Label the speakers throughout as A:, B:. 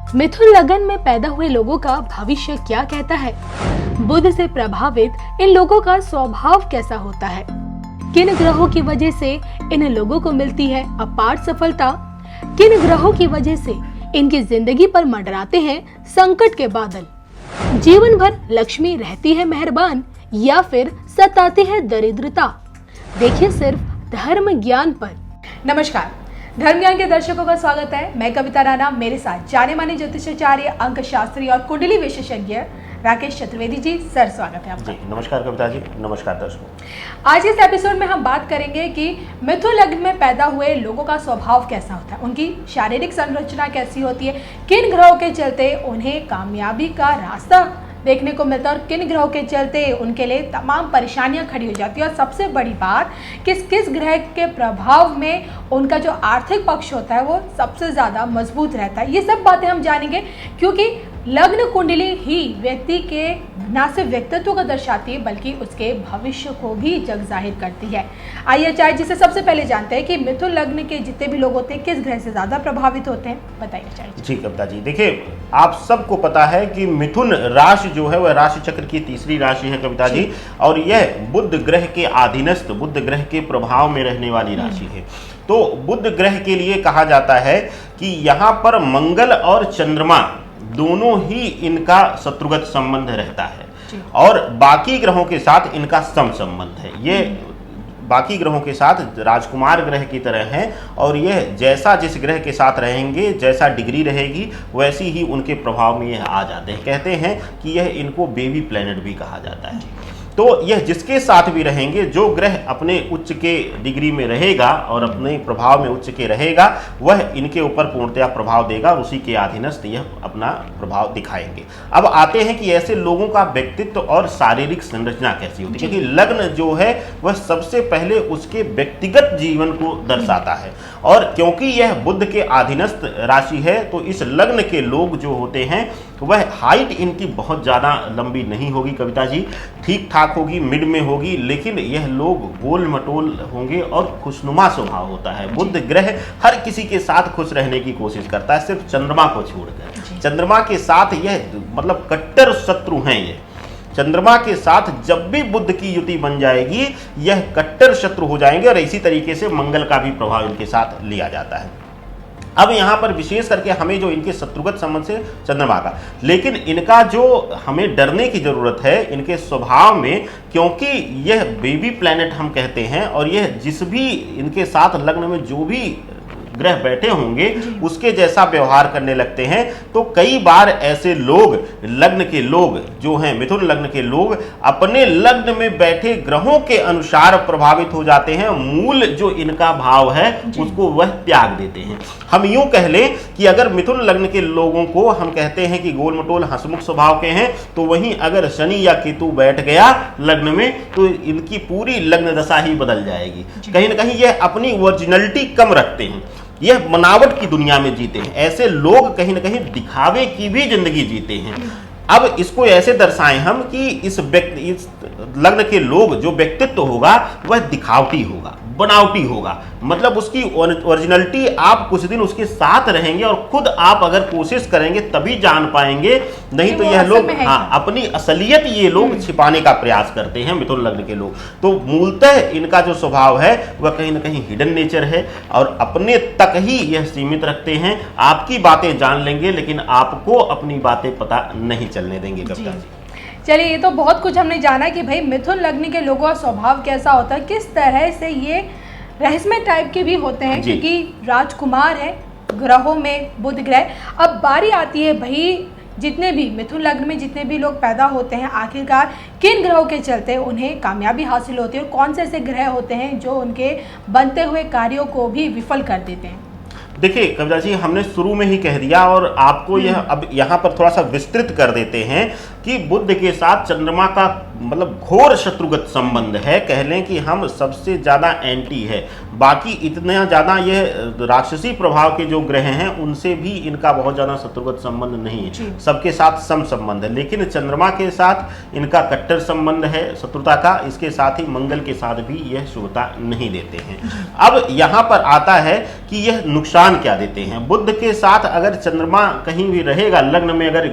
A: मिथुन लगन में पैदा हुए लोगों का भविष्य क्या कहता है? बुध से प्रभावित इन लोगों का स्वभाव कैसा होता है? किन ग्रहों की वजह से इन लोगों को मिलती है अपार सफलता? किन ग्रहों की वजह से इनकी जिंदगी पर मंडराते हैं संकट के बादल? जीवन भर लक्ष्मी रहती है मेहरबान या फिर सताती है दरिद्रता? देखिए सिर्फ धर्म ज्ञान पर। नमस्कार, धर्म ज्ञान के दर्शकों का स्वागत है। मैं कविता राणा, मेरे साथ जाने माने ज्योतिषाचार्य, अंक शास्त्री और कुंडली विशेषज्ञ राकेश चतुर्वेदी जी। सर, स्वागत है आपका।
B: जी नमस्कार कविता जी, नमस्कार दर्शकों।
A: आज इस एपिसोड में हम बात करेंगे कि मिथुन लग्न में पैदा हुए लोगों का स्वभाव कैसा होता है, उनकी शारीरिक संरचना कैसी होती है, किन ग्रहों के चलते उन्हें कामयाबी का रास्ता देखने को मिलता है और किन ग्रहों के चलते उनके लिए तमाम परेशानियां खड़ी हो जाती है, और सबसे बड़ी बात किस किस ग्रह के प्रभाव में उनका जो आर्थिक पक्ष होता है वो सबसे ज़्यादा मजबूत रहता है। ये सब बातें हम जानेंगे, क्योंकि लग्न कुंडली ही व्यक्ति के न सिर्फ व्यक्तित्व को दर्शाती है बल्कि उसके भविष्य को भी जग जाहिर करती है। आइए आचार्य जी से सबसे पहले जानते हैं कि मिथुन लग्न के जितने भी लोग होते हैं किस ग्रह से ज़्यादा प्रभावित होते हैं, बताइए आचार्य
B: जी। कविता जी, देखिए आप सबको पता है कि मिथुन राशि जो है वह राशि चक्र की तीसरी राशि है कविता जी, और यह बुध ग्रह के अधीनस्थ, बुध ग्रह के प्रभाव में रहने वाली राशि है। तो बुध ग्रह के लिए कहा जाता है कि यहाँ पर मंगल और चंद्रमा दोनों ही इनका शत्रुगत संबंध रहता है और बाकी ग्रहों के साथ इनका सम संबंध है। ये बाकी ग्रहों के साथ राजकुमार ग्रह की तरह हैं और यह जैसा जिस ग्रह के साथ रहेंगे, जैसा डिग्री रहेगी वैसी ही उनके प्रभाव में यह आ जाते हैं। कहते हैं कि यह इनको बेबी प्लैनेट भी कहा जाता है। तो यह जिसके साथ भी रहेंगे, जो ग्रह अपने उच्च के डिग्री में रहेगा और अपने प्रभाव में उच्च के रहेगा, वह इनके ऊपर पूर्णतया प्रभाव देगा और उसी के अधीनस्थ यह अपना प्रभाव दिखाएंगे। अब आते हैं कि ऐसे लोगों का व्यक्तित्व और शारीरिक संरचना कैसी होती है, क्योंकि लग्न जो है वह सबसे पहले उसके व्यक्तिगत जीवन को दर्शाता है। और क्योंकि यह बुध के अधीनस्थ राशि है तो इस लग्न के लोग जो होते हैं वह हाइट इनकी बहुत ज़्यादा लंबी नहीं होगी कविता जी, ठीक ठाक होगी, मिड में होगी, लेकिन यह लोग गोल मटोल होंगे और खुशनुमा स्वभाव होता है। बुध ग्रह हर किसी के साथ खुश रहने की कोशिश करता है, सिर्फ चंद्रमा को छोड़कर। चंद्रमा के साथ यह मतलब कट्टर शत्रु हैं। ये चंद्रमा के साथ जब भी बुध की युति बन जाएगी यह कट्टर शत्रु हो जाएंगे, और इसी तरीके से मंगल का भी प्रभाव इनके साथ लिया जाता है। अब यहाँ पर विशेष करके हमें जो इनके शत्रुगत संबंध से चंद्रमा का, लेकिन इनका जो हमें डरने की जरूरत है इनके स्वभाव में, क्योंकि यह बेबी प्लैनेट हम कहते हैं और यह जिस भी इनके साथ लग्न में जो भी ग्रह बैठे होंगे उसके जैसा व्यवहार करने लगते हैं। तो कई बार ऐसे लोग, लग्न के लोग जो हैं, मिथुन लग्न के लोग अपने लग्न में बैठे ग्रहों के अनुसार प्रभावित हो जाते हैं। मूल जो इनका भाव है उसको वह त्याग देते हैं। हम यूं कह लें कि अगर मिथुन लग्न के लोगों को हम कहते हैं कि गोल मटोल हंसमुख स्वभाव के हैं, तो वहीं अगर शनि या केतु बैठ गया लग्न में तो इनकी पूरी लग्न दशा ही बदल जाएगी। कहीं ना कहीं यह अपनी ओरिजिनलिटी कम रखते हैं, यह बनावट की दुनिया में जीते हैं। ऐसे लोग कहीं ना कहीं दिखावे की भी जिंदगी जीते हैं। अब इसको ऐसे दर्शाएं हम कि इस लग्न के लोग जो व्यक्तित्व होगा वह दिखावटी होगा, बनावटी होगा, मतलब उसकी ओरिजिनलिटी आप कुछ दिन उसके साथ रहेंगे और खुद आप अगर कोशिश करेंगे तभी जान पाएंगे, नहीं तो यह लोग अपनी असलियत ये लोग छिपाने का प्रयास करते हैं मिथुन लग्न के लोग। तो मूलतः इनका जो स्वभाव है वह कहीं ना कहीं हिडन नेचर है और अपने तक ही यह सीमित रखते हैं। आपकी बातें जान लेंगे लेकिन आपको अपनी बातें पता नहीं चलने देंगे कविता जी।
A: चलिए, ये तो बहुत कुछ हमने जाना कि भाई मिथुन लग्न के लोगों का स्वभाव कैसा होता है, किस तरह से ये रहस्यमय टाइप के भी होते हैं, क्योंकि राजकुमार है ग्रहों में बुध ग्रह। अब बारी आती है भाई, जितने भी मिथुन लग्न में जितने भी लोग पैदा होते हैं आखिरकार किन ग्रहों के चलते उन्हें कामयाबी हासिल होती है और कौन से ऐसे ग्रह होते हैं जो उनके बनते हुए कार्यों को भी विफल कर देते हैं।
B: देखिए कविता जी, हमने शुरू में ही कह दिया और आपको यह अब यहाँ पर थोड़ा सा विस्तृत कर देते हैं कि बुध के साथ चंद्रमा का मतलब घोर शत्रुगत संबंध है। कह लें कि हम सबसे ज़्यादा एंटी है, बाकी इतना ज़्यादा यह राक्षसी प्रभाव के जो ग्रह हैं उनसे भी इनका बहुत ज़्यादा शत्रुगत संबंध नहीं है, सबके साथ सम संबंध है। लेकिन चंद्रमा के साथ इनका कट्टर संबंध है शत्रुता का, इसके साथ ही मंगल के साथ भी यह शुभता नहीं देते हैं। अब यहाँ पर आता है कि यह नुकसान क्या देते हैं। बुध के साथ अगर चंद्रमा कहीं भी रहेगा लग्न में, अगर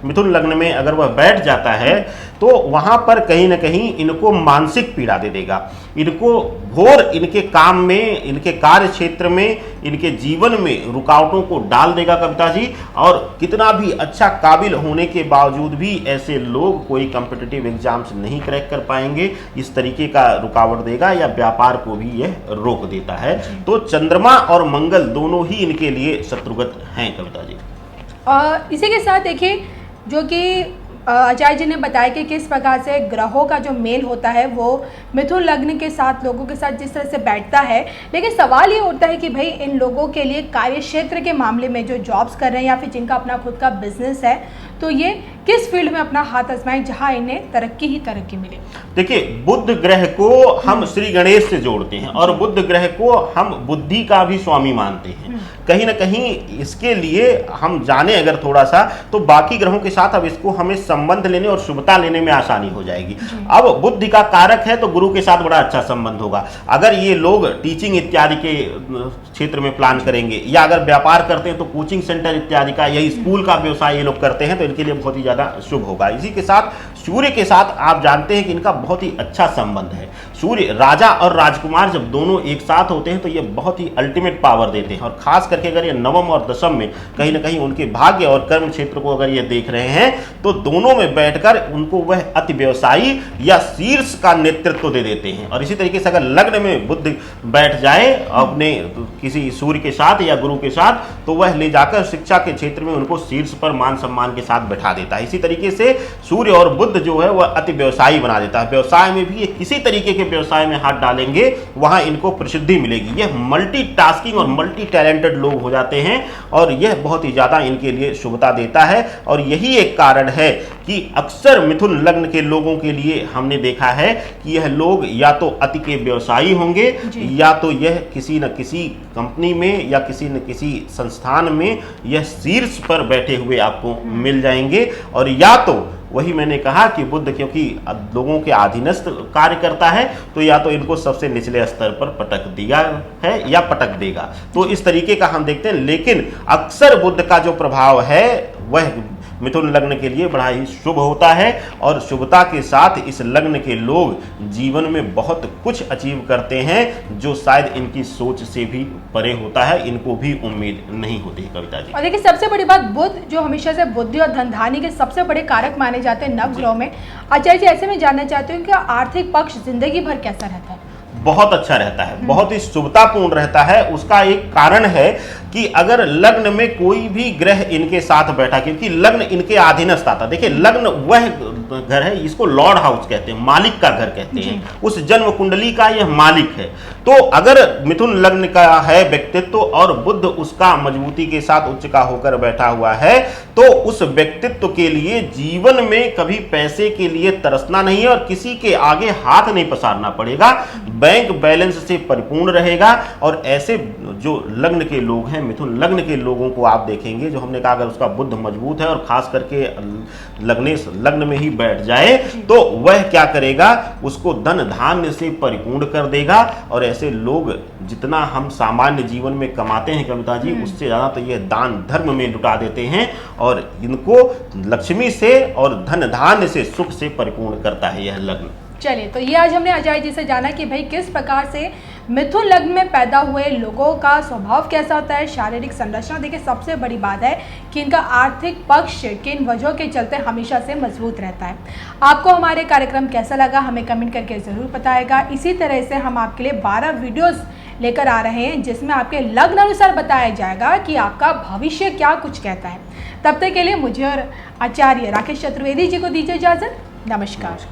B: मिथुन लग्न में अगर वह बैठ जाता है तो वहां पर कहीं ना कहीं इनको मानसिक पीड़ा दे देगा, इनको घोर इनके काम में, इनके कार्य क्षेत्र में, इनके जीवन में रुकावटों को डाल देगा कविता जी। और कितना भी अच्छा काबिल होने के बावजूद भी ऐसे लोग कोई कॉम्पिटिटिव एग्जाम्स नहीं क्रैक कर पाएंगे, इस तरीके का रुकावट देगा या व्यापार को भी यह रोक देता है। तो चंद्रमा और मंगल दोनों ही इनके लिए शत्रुगत हैं कविता जी।
A: इसी के साथ देखिए जो कि आचार्य जी ने बताया कि किस प्रकार से ग्रहों का जो मेल होता है वो मिथुन लग्न के साथ लोगों के साथ जिस तरह से बैठता है। लेकिन सवाल ये उठता है कि भाई इन लोगों के लिए कार्य क्षेत्र के मामले में जो जॉब्स कर रहे हैं या फिर जिनका अपना खुद का बिजनेस है, तो ये किस फील्ड में अपना हाथ आजमाएं जहां इन्हें तरक्की ही तरक्की मिले।
B: देखिए, बुध ग्रह को हम श्री गणेश से जोड़ते हैं और बुध ग्रह को हम बुद्धि का भी स्वामी मानते हैं। कहीं ना कहीं इसके लिए हम जाने अगर थोड़ा सा तो बाकी ग्रहों के साथ अब इसको हमें संबंध लेने और शुभता लेने में आसानी हो जाएगी। अब बुद्धि का कारक है तो गुरु के साथ बड़ा अच्छा संबंध होगा। अगर ये लोग टीचिंग इत्यादि के क्षेत्र में प्लान करेंगे या अगर व्यापार करते हैं तो कोचिंग सेंटर इत्यादि का या स्कूल का व्यवसाय ये लोग करते हैं तो इनके लिए बहुत ही ज्यादा शुभ होगा। इसी के साथ सूर्य के साथ आप जानते हैं कि इनका बहुत ही अच्छा संबंध है। सूर्य राजा और राजकुमार जब दोनों एक साथ होते हैं तो ये बहुत ही अल्टीमेट पावर देते हैं। और खास करके अगर ये नवम और दशम में कहीं ना कहीं उनके भाग्य और कर्म क्षेत्र को अगर ये देख रहे हैं तो दोनों में बैठकर उनको वह अति व्यवसायी या शीर्ष का नेतृत्व दे देते हैं। और इसी तरीके से अगर लग्न में बुध बैठ जाए अपने किसी सूर्य के साथ या गुरु के साथ तो वह ले जाकर शिक्षा के क्षेत्र में उनको शीर्ष पर मान सम्मान के साथ बैठा देता है। इसी तरीके से सूर्य और बुध जो है वह अति व्यवसायी बना देता है। व्यवसाय में भी ये किसी तरीके के व्यवसाय में हाथ डालेंगे वहां इनको प्रसिद्धि मिलेगी। यह मल्टीटास्किंग और मल्टी टैलेंटेड लोग हो जाते हैं और यह बहुत ही ज्यादा इनके लिए शुभता देता है। और यही एक कारण है कि अक्सर मिथुन लग्न के लोगों के लिए हमने देखा है कि यह लोग या तो अति के व्यवसायी होंगे या तो यह किसी न किसी कंपनी में या किसी न किसी संस्थान में यह शीर्ष पर बैठे हुए आपको मिल जाएंगे। और या तो वही मैंने कहा कि बुध क्योंकि लोगों के अधीनस्थ कार्य करता है तो या तो इनको सबसे निचले स्तर पर पटक दिया है या पटक देगा। तो इस तरीके का हम देखते हैं। लेकिन अक्सर बुध का जो प्रभाव है वह मिथुन लग्न के लिए बड़ा ही शुभ होता है और शुभता के साथ इस लग्न के लोग जीवन में बहुत कुछ अचीव करते हैं जो शायद इनकी सोच से भी परे होता है, इनको भी उम्मीद नहीं होती कविता जी।
A: और देखिए सबसे बड़ी बात, बुध जो हमेशा से बुद्धि और धनधानी के सबसे बड़े कारक माने जाते हैं नवग्रहों में। आचार्य जी ऐसे में जानना चाहते हूँ कि आर्थिक पक्ष जिंदगी भर कैसा रहता है?
B: बहुत अच्छा रहता है, बहुत ही शुभतापूर्ण रहता है। उसका एक कारण है कि अगर लग्न में कोई भी ग्रह इनके साथ बैठा, क्योंकि लग्न इनके अधीनस्थ आता। देखिए लग्न वह घर है, इसको लॉर्ड हाउस कहते हैं, मालिक का घर कहते हैं, उस जन्म कुंडली का यह मालिक है। तो अगर मिथुन लग्न का है व्यक्तित्व और बुध उसका मजबूती के साथ उच्च का होकर बैठा हुआ है तो उस व्यक्तित्व के लिए जीवन में कभी पैसे के लिए तरसना नहीं है और किसी के आगे हाथ नहीं पसारना पड़ेगा। बैंक बैलेंस से परिपूर्ण रहेगा। और ऐसे जो लग्न के लोग हैं, मिथुन लग्न के लोगों को आप देखेंगे, जो हमने कहा अगर उसका बुध मजबूत है और खास करके लग्नेश लग्न में ही बैठ जाए तो वह क्या करेगा, उसको धन धान्य से परिपूर्ण कर देगा। और ऐसे लोग जितना हम सामान्य जीवन में कमाते हैं कविता जी, उससे ज्यादा तो ये दान धर्म में लुटा देते हैं और इनको लक्ष्मी से और धन धान्य से सुख से परिपूर्ण करता है यह लग्न।
A: चलिए, तो ये आज हमने आचार्य जी से जाना कि भाई किस प्रकार से मिथुन लग्न में पैदा हुए लोगों का स्वभाव कैसा होता है, शारीरिक संरचना। देखिए सबसे बड़ी बात है कि इनका आर्थिक पक्ष किन वजहों के चलते हमेशा से मजबूत रहता है। आपको हमारे कार्यक्रम कैसा लगा हमें कमेंट करके ज़रूर बताएगा। इसी तरह से हम आपके लिए 12 वीडियोज़ लेकर आ रहे हैं जिसमें आपके लग्न अनुसार बताया जाएगा कि आपका भविष्य क्या कुछ कहता है। तब तक के लिए मुझे और आचार्य राकेश चतुर्वेदी जी को दीजिए इजाज़त। नमस्कार।